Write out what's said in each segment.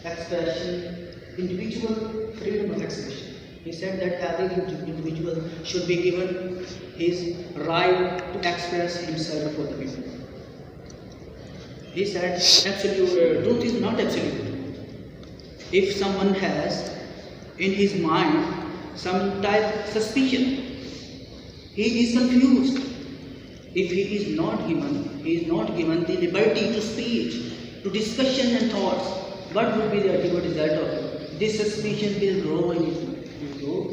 expression, individual freedom of expression. He said that every individual should be given his right to express himself before the people. He said absolute truth is not absolute. If someone has in his mind some type of suspicion, he is confused. If he is not given the liberty to speech, to discussion and thoughts, what would be the ultimate result of it? This suspicion will grow in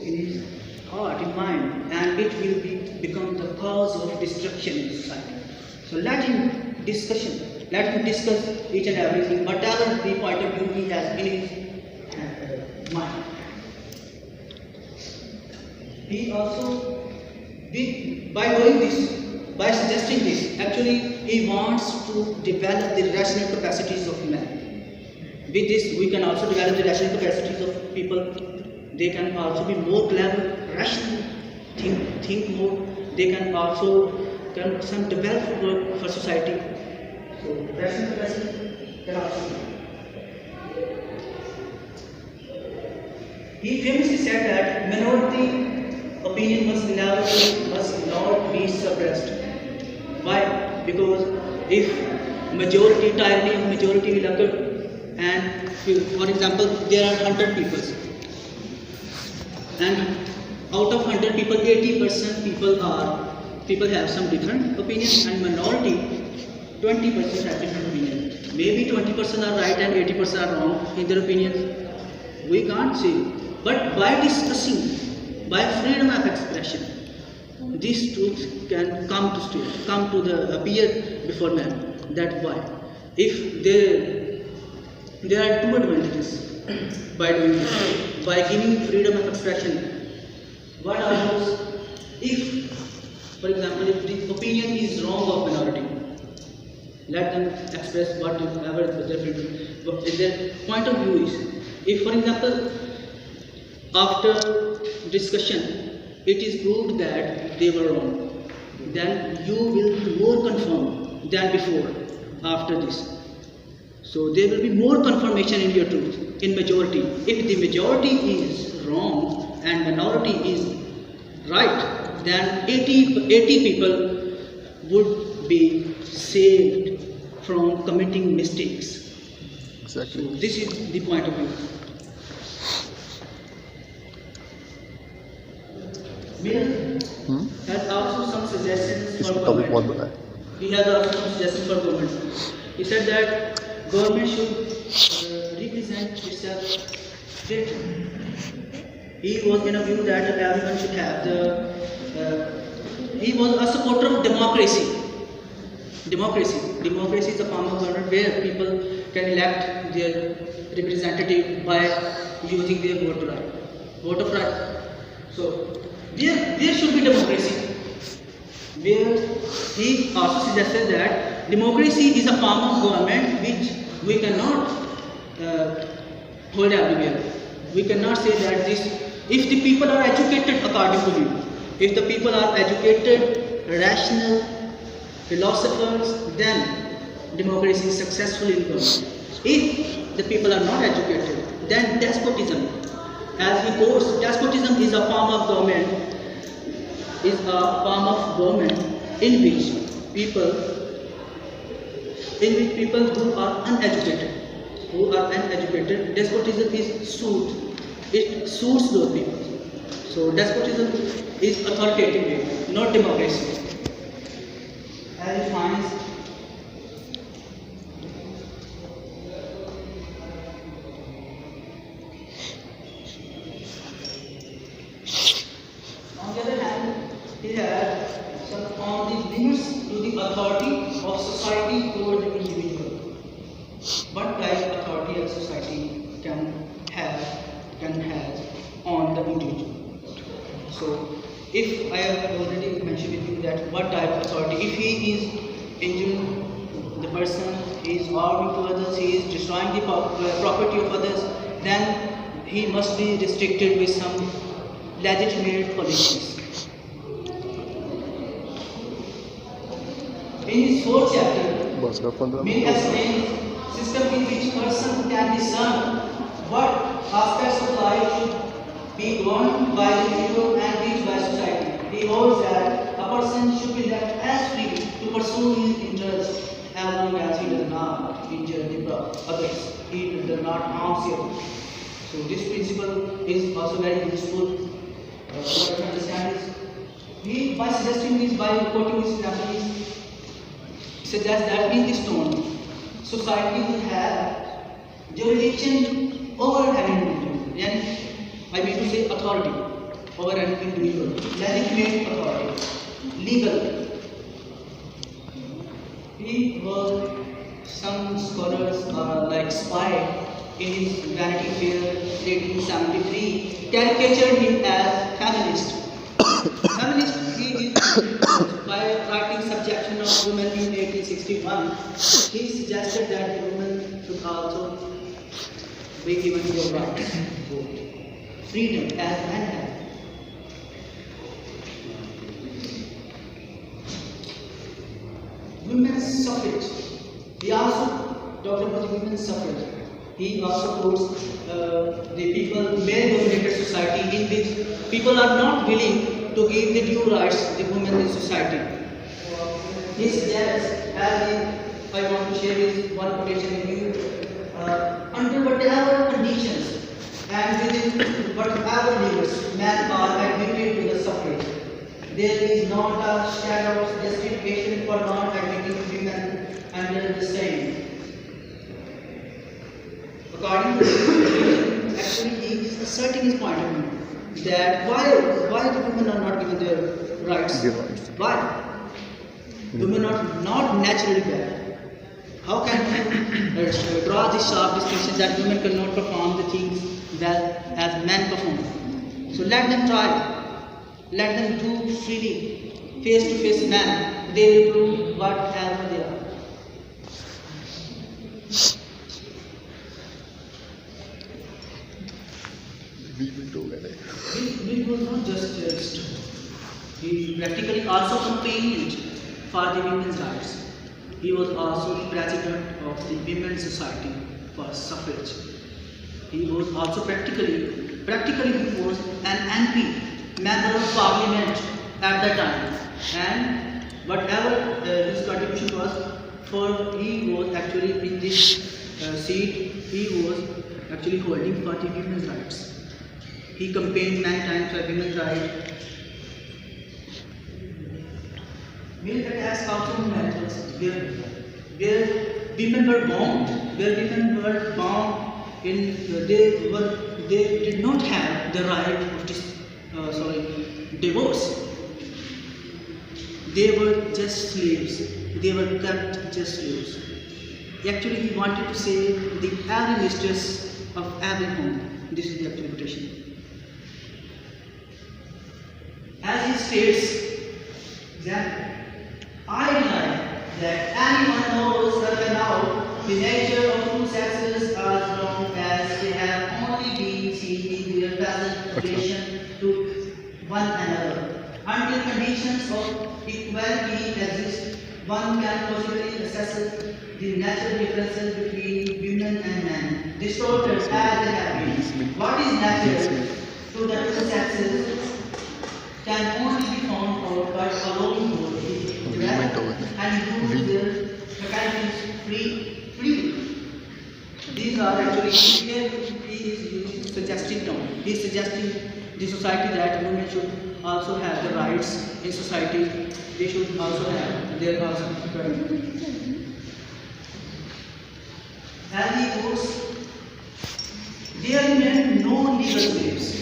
his heart, in mind, and it will become the cause of destruction in society. So let him discuss each and everything, whatever the point of view he has in his mind. He also, by doing this, by suggesting this, actually he wants to develop the rational capacities of man. With this, we can also develop the rational capacities of people. They can also be more clever, rational, think more. They can also some develop work for society. So rational capacity can also be. He famously said that minority opinion must not be suppressed. Why? Because if tyranny of majority will occur, and for example, there are 100 people, and out of 100 people, 80% people have some different opinions, and minority 20% have different opinions. Maybe 20% are right and 80% are wrong in their opinions. We can't say, but by discussing, by freedom of expression, these truths can come to the appear before man. That why, if there are two advantages by doing this, by giving freedom of expression. What are those? If, for example, if the opinion is wrong of minority, let them express whatever their point of view is. If, for example, after discussion, it is proved that they were wrong, then you will be more confirmed than before after this. So there will be more confirmation in your truth, in majority. If the majority is wrong and minority is right, then 80 people would be saved from committing mistakes. Exactly. So this is the point of view. Mir has also some suggestions for government. He has also some suggestions for government. He said that government should represent itself straight. He was in a view that everyone should have he was a supporter of democracy. Democracy is a form of government where people can elect their representative by using their vote of right. So there should be democracy. Where he also suggested that democracy is a form of government which we cannot hold everywhere. We cannot say that this, if the people are educated according to him, if the people are educated, rational philosophers, then democracy is successful in government. If the people are not educated, then despotism, as he quotes, despotism is a form of government, in which people who are uneducated, despotism suits those people. So despotism is authoritative, not democracy. As he finds on the other hand, he had some on the limits to the authority of society over the individual. What type of authority a society can have on the individual. So, if I have already mentioned with you that what type of authority, if he is injuring the person, he is harming to others, he is destroying the property of others, then he must be restricted with some legitimate policies. In his fourth chapter, Mill explains system in which person can discern what aspects of life should be governed by the individual and which by society. He holds that a person should be left as free to pursue his interests as long as he does not injure the others. He does not harm self. So this principle is also very useful to understand this. He, by suggesting this, by quoting this example, suggests that in this tone, society will have jurisdiction over an individual, and I mean to say authority over an individual, legitimate authority, legal. He was, some scholars like Spy in his Vanity Fair 1873 caricatured him as feminist. Feminist, he is by writing Subjection of Women in 1861. He suggested that the women should also be given their rights, freedom as men have. Women's suffrage. He also talked about the women's suffrage. He also quotes the people, male-dominated society in which people are not willing to give the due rights to the women in society. He suggests, as I want to share this one quotation with you, under whatever conditions and within whatever limits men are admitted to the suffrage, there is not a shadow of justification for not admitting women under the same. According to this, actually he is asserting his point of view that why the women are not given their rights? Why? Women are not naturally bad. How can we draw this sharp distinction that women cannot perform the things well as men perform? So let them try. Let them do freely, face to face man. They will prove whatever they are. He was not just judged. He practically also campaigned for the women's rights. He was also the president of the Women's Society for Suffrage. He was also practically he was an MP, member of Parliament at that time, and whatever his contribution was, for he was actually in this seat, he was actually holding for the women's rights. He campaigned many times for women's rights. Milk attacks also in methods where women were bound, they did not have the right of divorce. They were just slaves. They were kept just slaves. Actually, he wanted to say the every mistress of every home. This is the actual quotation. As he states, example, I deny that anyone knows whether now the nature of two sexes as long as they have only been seen in their present relation to one another. Until conditions of equality exist, one can possibly assess the natural differences between women and men, distorted as they have been. What is natural to the two sexes can only be found out by allowing both to develop and use their faculties freely. These are actually, here he is using suggesting tone. He is suggesting the society that women should also have the rights in society. They should also have their rights. As he quotes, there remain no legal slaves.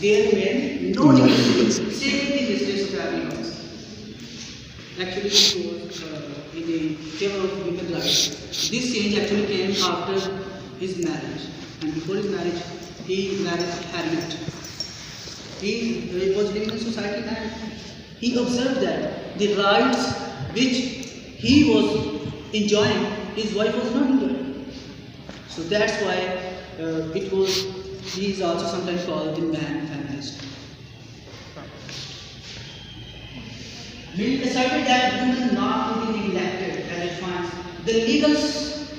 There remain no legal slaves, save the mistress of every house. Actually, it was in the favor of women's rights. This change actually came after his marriage, and before his marriage, he married Harriet. He was living in society and he observed that the rights which he was enjoying, his wife was not enjoying. So that's why he is also sometimes called the man feminist. Mill asserted that women not to be neglected as it finds the legal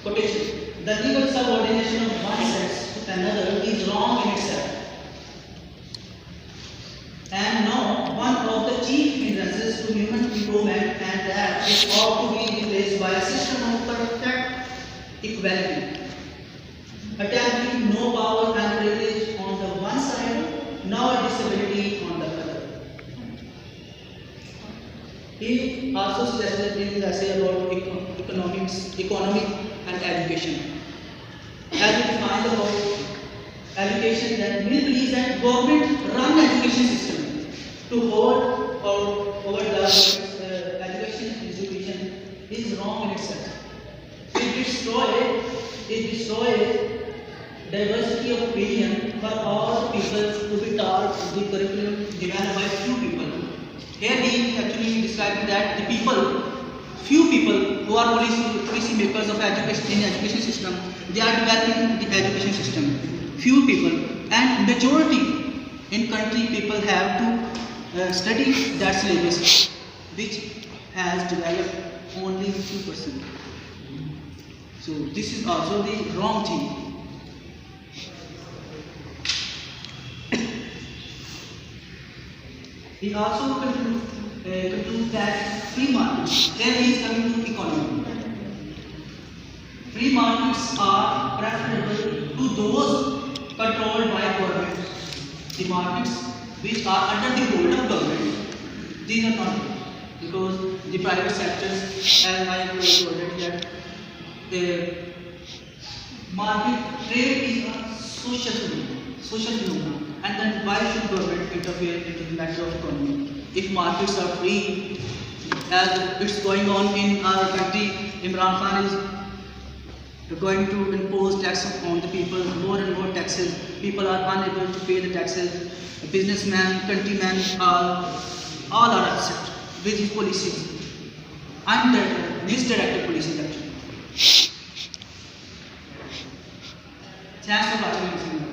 quotation. the legal subordination of one sex to another is wrong in itself. And now, one of the chief hindrances to human improvement and that it ought to be replaced by a system of perfect equality, attempting no power and privilege on the one side, nor disability on the other. He also suggested in his essay about economic and education. As we define about education, that Mill believes that government run education system to hold over the education institution is wrong in itself. It destroys diversity of opinion for all people to be taught the curriculum developed by few people. Here he is actually describing that the few people who are policy makers of education in education system, they are developing the education system. Few people, and majority in country people have to study that syllabus, which has developed only few percent. So this is also the wrong thing. He also concludes that free markets, then he is coming to economy. Free markets are preferable to those controlled by government. The markets which are under the hold of government, these are not good, because the private sectors, as I have told you already, that the market trade is a social phenomenon. And then why should government interfere into the matter of economy? If markets are free, as it's going on in our country, Imran Khan is going to impose taxes on the people, more and more taxes. People are unable to pay the taxes. Businessmen, countrymen, all are upset with his policies. Misdirected policies actually. Thanks for watching.